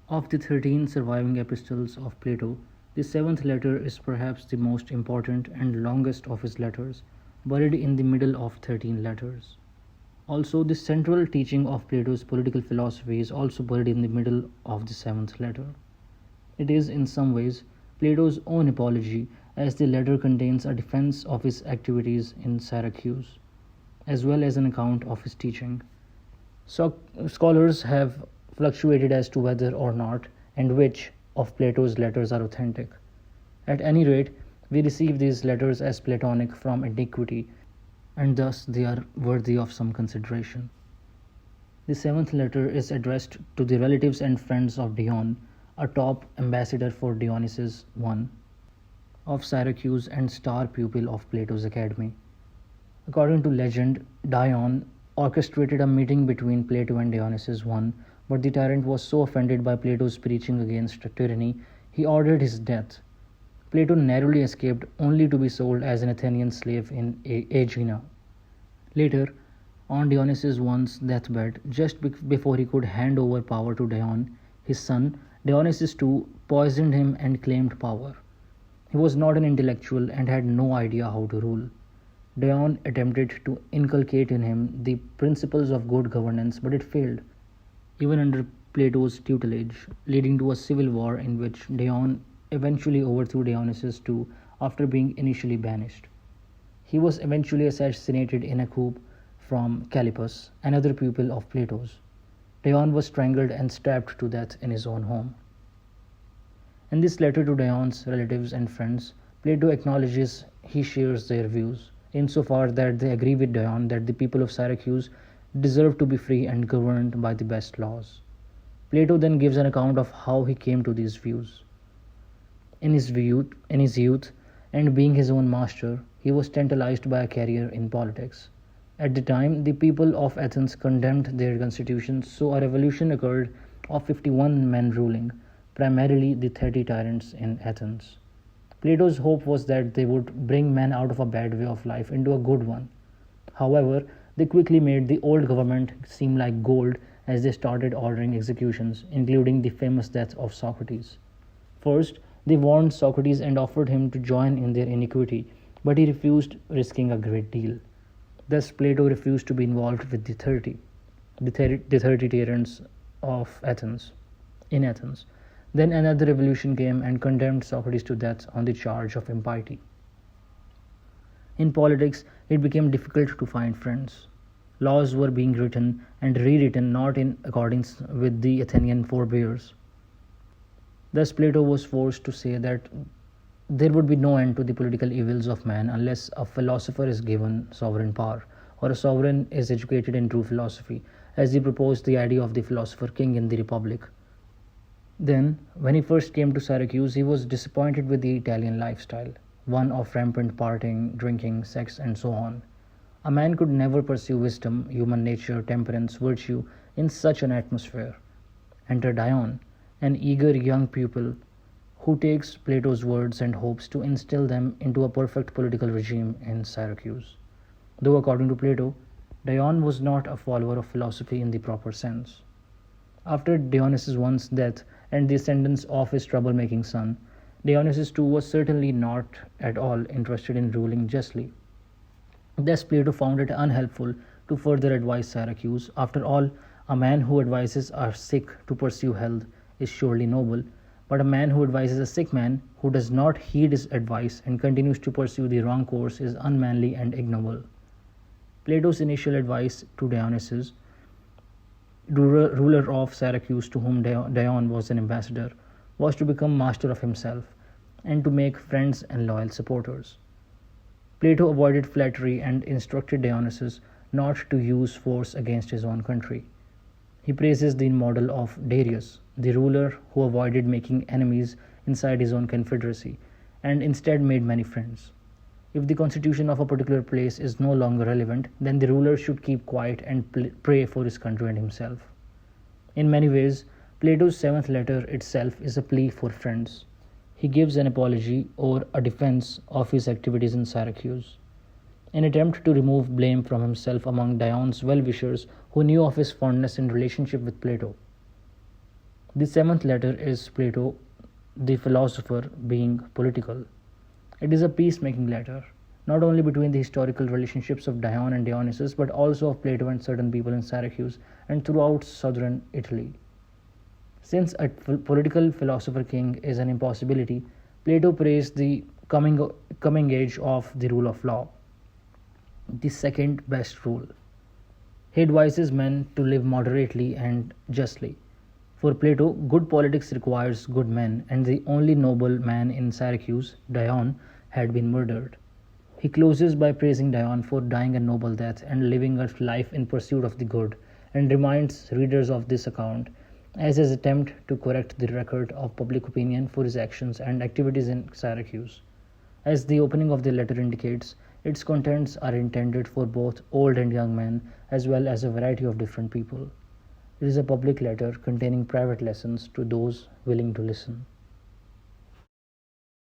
Of the 13 surviving epistles of Plato, the seventh letter is perhaps the most important and longest of his letters, buried in the middle of 13 letters. Also, the central teaching of Plato's political philosophy is also buried in the middle of the seventh letter. It is, in some ways, Plato's own apology, as the letter contains a defense of his activities in Syracuse, as well as an account of his teaching. So, scholars have fluctuated as to whether or not and which of Plato's letters are authentic. At any rate, we receive these letters as Platonic from antiquity, and thus they are worthy of some consideration. The seventh letter is addressed to the relatives and friends of Dion, a top ambassador for Dionysius I of Syracuse and star pupil of Plato's academy. According to legend, Dion orchestrated a meeting between Plato and Dionysius I, but the tyrant was so offended by Plato's preaching against tyranny, he ordered his death. Plato narrowly escaped, only to be sold as an Athenian slave in Aegina. Later, on Dionysius I's deathbed, just before he could hand over power to Dion, his son, Dionysius II, poisoned him and claimed power. He was not an intellectual and had no idea how to rule. Dion attempted to inculcate in him the principles of good governance, but it failed, even under Plato's tutelage, leading to a civil war in which Dion eventually overthrew Dionysius II after being initially banished. He was eventually assassinated in a coup from Callippus, another pupil of Plato's. Dion was strangled and stabbed to death in his own home. In this letter to Dion's relatives and friends, Plato acknowledges he shares their views, insofar that they agree with Dion that the people of Syracuse deserve to be free and governed by the best laws. Plato then gives an account of how he came to these views. In his youth, and being his own master, he was tantalized by a career in politics. At the time, the people of Athens condemned their constitution, so a revolution occurred of 51 men ruling, primarily the 30 tyrants in Athens. Plato's hope was that they would bring men out of a bad way of life into a good one. However, they quickly made the old government seem like gold as they started ordering executions, including the famous death of Socrates. First, they warned Socrates and offered him to join in their iniquity, but he refused, risking a great deal. Thus, Plato refused to be involved with the 30 tyrants of Athens, in Athens. Then another revolution came and condemned Socrates to death on the charge of impiety. In politics, it became difficult to find friends. Laws were being written and rewritten not in accordance with the Athenian forebears. Thus, Plato was forced to say that there would be no end to the political evils of man unless a philosopher is given sovereign power, or a sovereign is educated in true philosophy, as he proposed the idea of the philosopher king in the Republic. Then, when he first came to Syracuse, he was disappointed with the Italian lifestyle, one of rampant partying, drinking, sex, and so on. A man could never pursue wisdom, human nature, temperance, virtue in such an atmosphere. Enter Dion, an eager young pupil who takes Plato's words and hopes to instill them into a perfect political regime in Syracuse. Though, according to Plato, Dion was not a follower of philosophy in the proper sense. After Dionysius I's death and the ascendance of his troublemaking son, Dionysius II was certainly not at all interested in ruling justly. Thus, Plato found it unhelpful to further advise Syracuse. After all, a man who advises a sick to pursue health is surely noble, but a man who advises a sick man who does not heed his advice and continues to pursue the wrong course is unmanly and ignoble. Plato's initial advice to Dionysius, ruler of Syracuse to whom Dion was an ambassador, was to become master of himself and to make friends and loyal supporters. Plato avoided flattery and instructed Dionysius not to use force against his own country. He praises the model of Darius, the ruler who avoided making enemies inside his own confederacy and instead made many friends. If the constitution of a particular place is no longer relevant, then the ruler should keep quiet and pray for his country and himself. In many ways, Plato's seventh letter itself is a plea for friends. He gives an apology or a defense of his activities in Syracuse. In an attempt to remove blame from himself among Dion's well-wishers who knew of his fondness and relationship with Plato. The seventh letter is Plato, the philosopher, being political. It is a peacemaking letter, not only between the historical relationships of Dion and Dionysius, but also of Plato and certain people in Syracuse and throughout southern Italy. Since a political philosopher king is an impossibility, Plato praised the coming age of the rule of law, the second best rule. He advises men to live moderately and justly. For Plato, good politics requires good men, and the only noble man in Syracuse, Dion, had been murdered. He closes by praising Dion for dying a noble death and living a life in pursuit of the good, and reminds readers of this account as his attempt to correct the record of public opinion for his actions and activities in Syracuse. As the opening of the letter indicates, its contents are intended for both old and young men, as well as a variety of different people. It is a public letter containing private lessons to those willing to listen.